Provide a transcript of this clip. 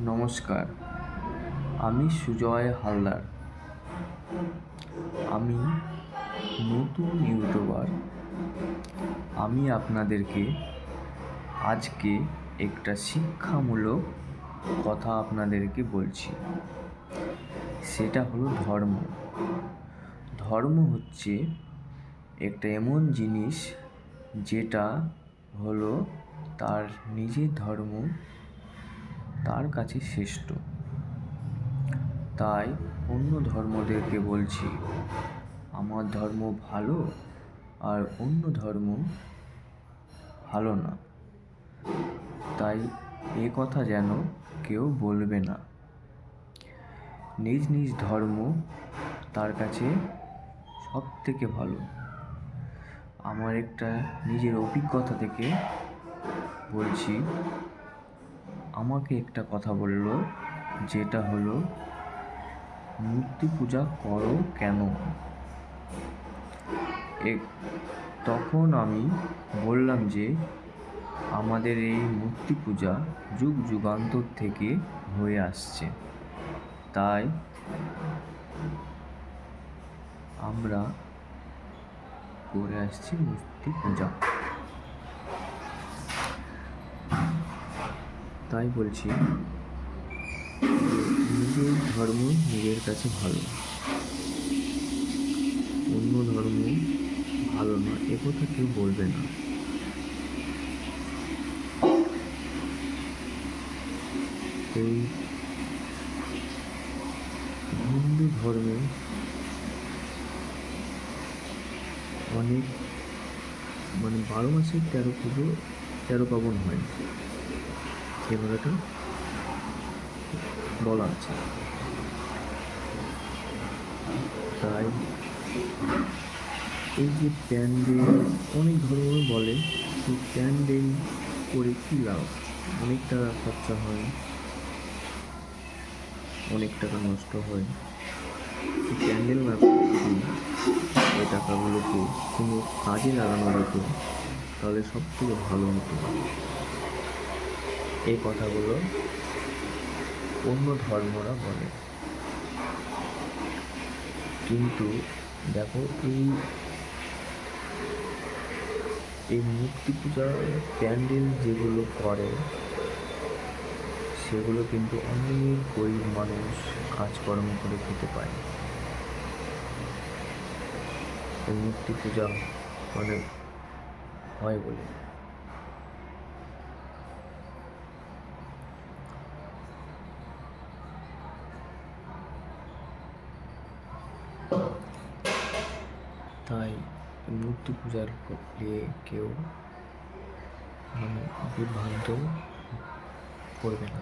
নমস্কার, আমি সুজয় হালদার। আমি নতুন ইউটিউবার। আমি আপনাদেরকে আজকে একটা শিক্ষামূলক কথা আপনাদেরকে বলছি। সেটা হলো ধর্ম। ধর্ম হচ্ছে একটা এমন জিনিস যেটা হলো তার নিজের ধর্ম তার কাছে শ্রেষ্ঠ। তাই অন্য ধর্মদেরকে বলছি, আমার ধর্ম ভালো আর অন্য ধর্ম ভালো না। তাই এ কথা যেন কেউ বলবে না। নিজ নিজ ধর্ম তার কাছে সব থেকে ভালো। আমার একটা নিজের অভিজ্ঞতা থেকে বলছি। আমাকে একটা কথা বললো, যেটা হলো মূর্তি পূজা করো কেন? তখন আমি বললাম যে আমাদের এই মূর্তি পূজা যুগ যুগান্তর থেকে হয়ে আসছে, তাই আমরা করে আসছি মূর্তি পূজা। তাই বলছি নিজের ধর্ম নিজের কাছে ভালো, অন্য ধর্ম ভালো না, এ কথা কেউ বলবে না। এই হিন্দু ধর্মে অনেক 12 মাসে 13 পুজো 13 পার্বণ হয়, এভাবেটা বলা আছে। তাই এই যে প্যান্ডেল, অনেক ধর্ম বলে যে প্যান্ডেল করে কী লাভ, অনেক টাকা খরচা হয়, অনেক টাকা নষ্ট হয়। প্যান্ডেল না করে ওই টাকাগুলোকে কোনো কাজে লাগানো যেত, তাহলে সব থেকে ভালো হতো। এই কথাগুলো অন্য ধর্মরা বলে, কিন্তু দেখো এই মূর্তি পূজা প্যান্ডেল যেগুলো করে সেগুলো কিন্তু অনেক গরিব মানুষ কাজকর্ম করে খেতে পায়। এই মূর্তি পূজা অনেক হয় বলে। তাই মূর্তি পূজার নিয়ে কেউ বিভ্রান্ত করবে না।